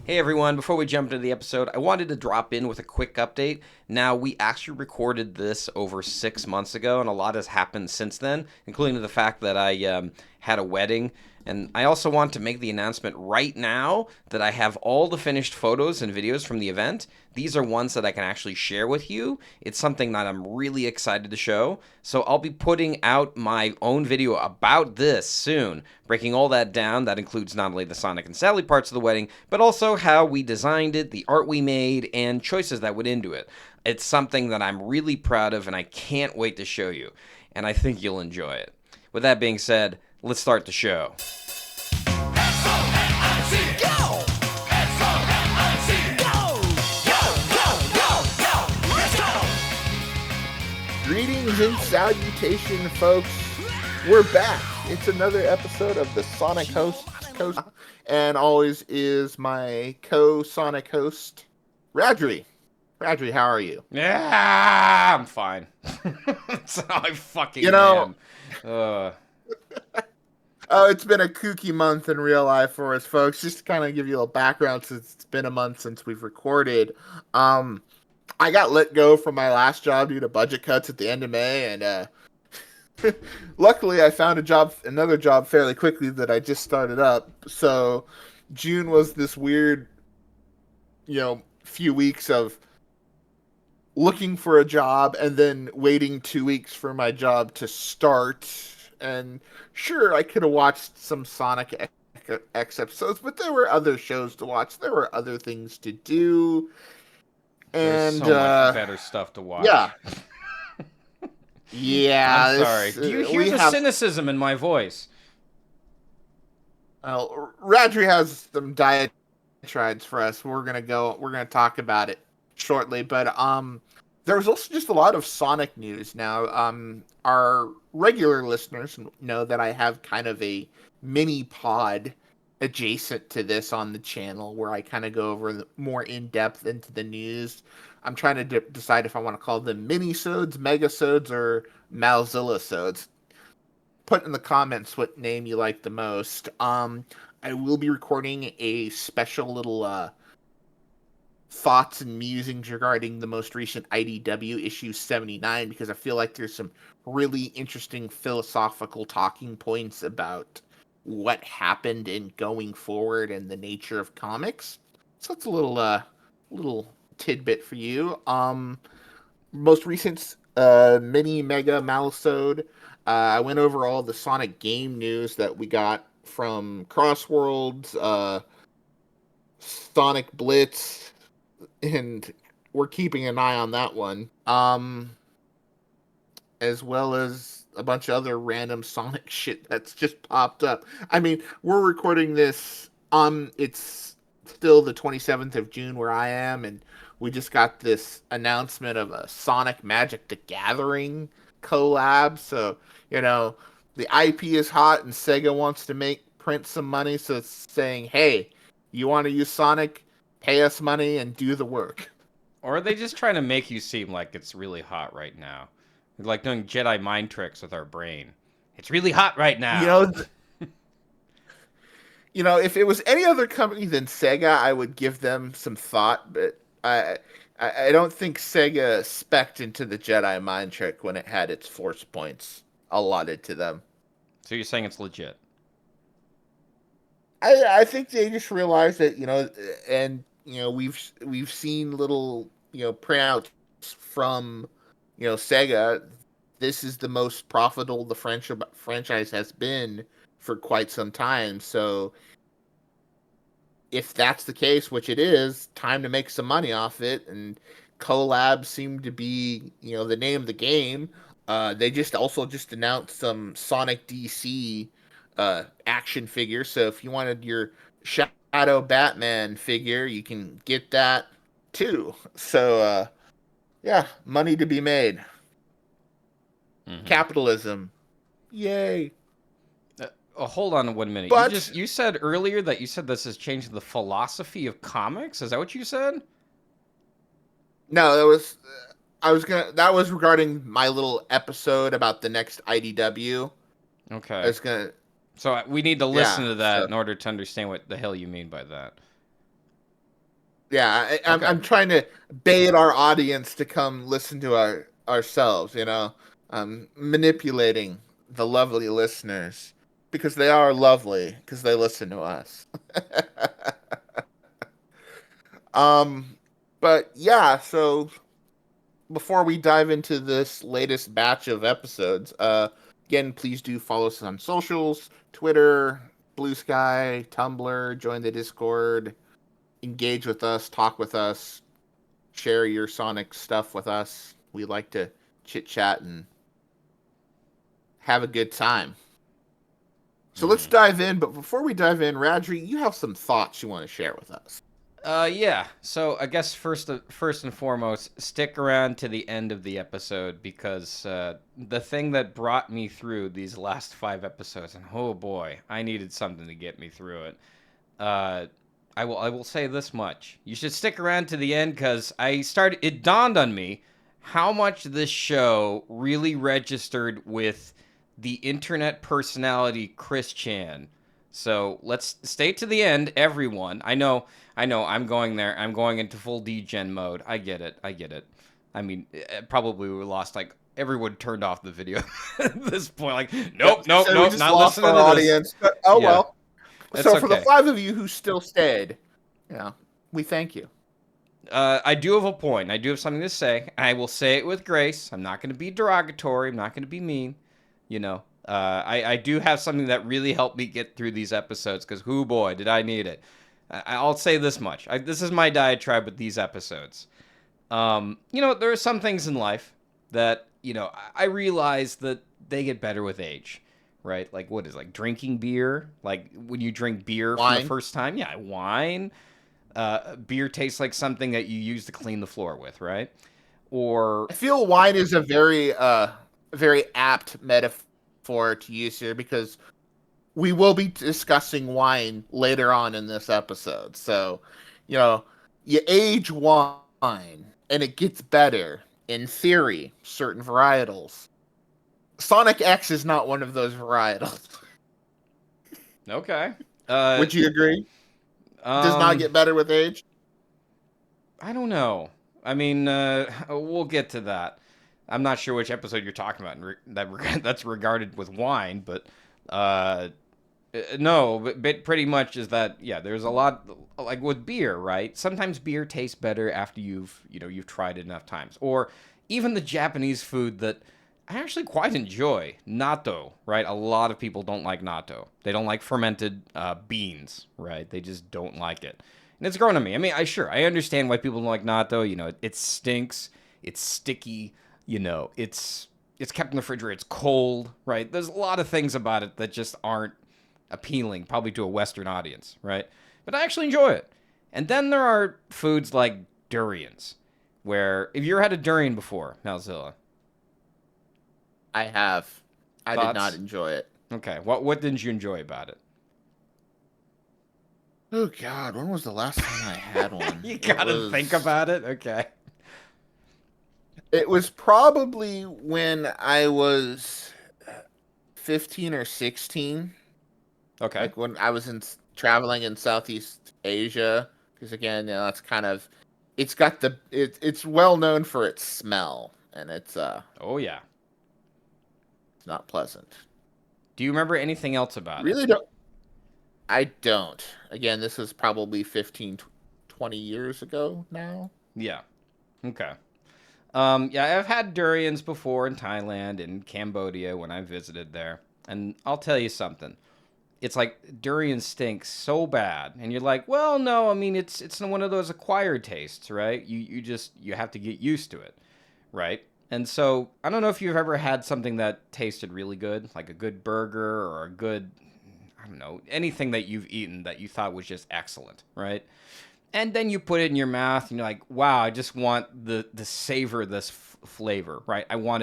Hey everyone, before we jump into the episode, I wanted to drop in with a quick update. Now, we actually recorded this over 6 months ago, and a lot has happened since then, including the fact that I had a wedding. And I also want to make the announcement right now that I have all the finished photos and videos from the event. These are ones that I can actually share with you. It's something that I'm really excited to show. So I'll be putting out my own video about this soon, breaking all that down. That includes not only the Sonic and Sally parts of the wedding, but also how we designed it, the art we made, and choices that went into it. It's something that I'm really proud of, and I can't wait to show you. And I think you'll enjoy it. With that being said, let's start the show. Greetings and salutation, folks. We're back. It's another episode of the Sonic Host, and always is my co-Sonic host, Radrey. Radrey, how are you? Yeah, I'm fine. That's how I fucking am. Oh, it's been a kooky month in real life for us, folks. Just to kind of give you a background, since it's been a month since we've recorded. I got let go from my last job due to budget cuts at the end of May, and luckily I found another job fairly quickly that I just started up. So June was this weird, few weeks of looking for a job and then waiting 2 weeks for my job to start. And sure, I could have watched some Sonic X episodes, but there were other shows to watch. There were other things to do. There's so much better stuff to watch. Yeah. Yeah. I'm sorry. Do you hear the cynicism in my voice? Well, Radrey has some diatribes for us. We're gonna talk about it shortly. But there was also just a lot of Sonic news now. Our regular listeners know that I have kind of a mini pod adjacent to this on the channel where I kind of go over more in depth into the news. I'm trying to decide if I want to call them mini-sodes, mega-sodes, or Malzilla-sodes. Put in the comments what name you like the most. I will be recording a special little thoughts and musings regarding the most recent IDW issue 79, because I feel like there's some really interesting philosophical talking points about what happened in going forward and the nature of comics. So it's a little tidbit for you. Most recent mini mega malisode. I went over all the Sonic game news that we got from Crossworlds, Sonic Blitz, and we're keeping an eye on that one. As well as a bunch of other random Sonic shit that's just popped up. I mean, we're recording this, it's still the 27th of June where I am, and we just got this announcement of a Sonic Magic the Gathering collab. So, the IP is hot and Sega wants to print some money, so it's saying, hey, you want to use Sonic? Pay us money and do the work. Or are they just trying to make you seem like it's really hot right now? Like doing Jedi mind tricks with our brain. It's really hot right now. If it was any other company than Sega, I would give them some thought, but I don't think Sega spec'd into the Jedi mind trick when it had its force points allotted to them. So you're saying it's legit? I think they just realized that, we've seen little, printouts from Sega. This is the most profitable the franchise has been for quite some time. So if that's the case, which it is, time to make some money off it. And collabs seem to be, the name of the game. They just announced some Sonic DC action figures. So if you wanted your Shadow Batman figure, you can get that too. So yeah, money to be made. Mm-hmm. Capitalism. Yay. Hold on 1 minute. But you said earlier that you said this is changing the philosophy of comics? Is that what you said? No, that was regarding my little episode about the next IDW. Okay. So we need to listen to that in order to understand what the hell you mean by that. Yeah, Okay. I'm trying to bait our audience to come listen to ourselves. Manipulating the lovely listeners because they are lovely because they listen to us. um, but yeah, so before we dive into this latest batch of episodes, again, please do follow us on socials: Twitter, Blue Sky, Tumblr. Join the Discord, engage with us, talk with us, share your Sonic stuff with us. We like to chit chat and have a good time. So let's Hmm. dive in. But before we dive in, Radri, you have some thoughts you want to share with us. Yeah. So I guess first and foremost, stick around to the end of the episode because the thing that brought me through these last 5 episodes, and oh boy, I needed something to get me through it. Uh, I will say this much: you should stick around to the end because It dawned on me how much this show really registered with the internet personality Chris Chan. So let's stay to the end, everyone. I know. I'm going there. I'm going into full degen mode. I get it. I get it. I mean, probably we lost like everyone turned off the video at this point. Like, Yeah, I nope, was gonna nope, say we nope, just not lost listening our to this. audience, but oh Yeah, well. that's So for the okay. 5 of you who still stayed, we thank you. I do have a point. I do have something to say. I will say it with grace. I'm not going to be derogatory. I'm not going to be mean. You know, I do have something that really helped me get through these episodes because, whoo boy, did I need it. I'll say this much. This is my diatribe with these episodes. There are some things in life that, I realize that they get better with age, right? Like, what is like drinking beer? Like, when you drink beer from the Wine. first time? Yeah, wine. Beer tastes like something that you use to clean the floor with, right? Or, I feel wine is a very apt metaphor to use here because we will be discussing wine later on in this episode. So, you know, you age wine and it gets better in theory, certain varietals. Sonic X is not one of those varietals. okay. Uh, Would you agree? Does not um, get better with age? I don't know. I mean, we'll get to that. I'm not sure which episode you're talking about that's regarded with wine, but uh, no, but pretty much is that yeah. There's a lot like with beer, right? Sometimes beer tastes better after you've tried it enough times, or even the Japanese food that I actually quite enjoy, natto, right? A lot of people don't like natto. They don't like fermented beans, right? They just don't like it. And it's grown on me. I mean, I understand why people don't like natto. It stinks. It's sticky. It's kept in the refrigerator. It's cold, right? There's a lot of things about it that just aren't appealing, probably to a Western audience, right? But I actually enjoy it. And then there are foods like durians, where if you ever had a durian before, Malzilla, I have. I did not thoughts? enjoy it. Okay, what didn't you enjoy about it? Oh God, when was the last time I had one? You It gotta think was about it. Okay. it was probably when I was 15 or 16, Okay. like when I was traveling in Southeast Asia, because again, that's kind of it's well known for its smell, and Oh yeah. it's not pleasant. Do you remember anything else about it? Really don't. I don't. Again, this was probably 15, 20 years ago now. Yeah. Okay. Yeah, I've had durians before in Thailand and Cambodia when I visited there, and I'll tell you something. It's like durian stinks so bad, and you're like, well, no, I mean it's one of those acquired tastes, right? You have to get used to it, right? And so I don't know if you've ever had something that tasted really good, like a good burger or a good, I don't know, anything that you've eaten that you thought was just excellent, right? And then you put it in your mouth and you're like, wow, I just want the savor of this flavor, right? I want it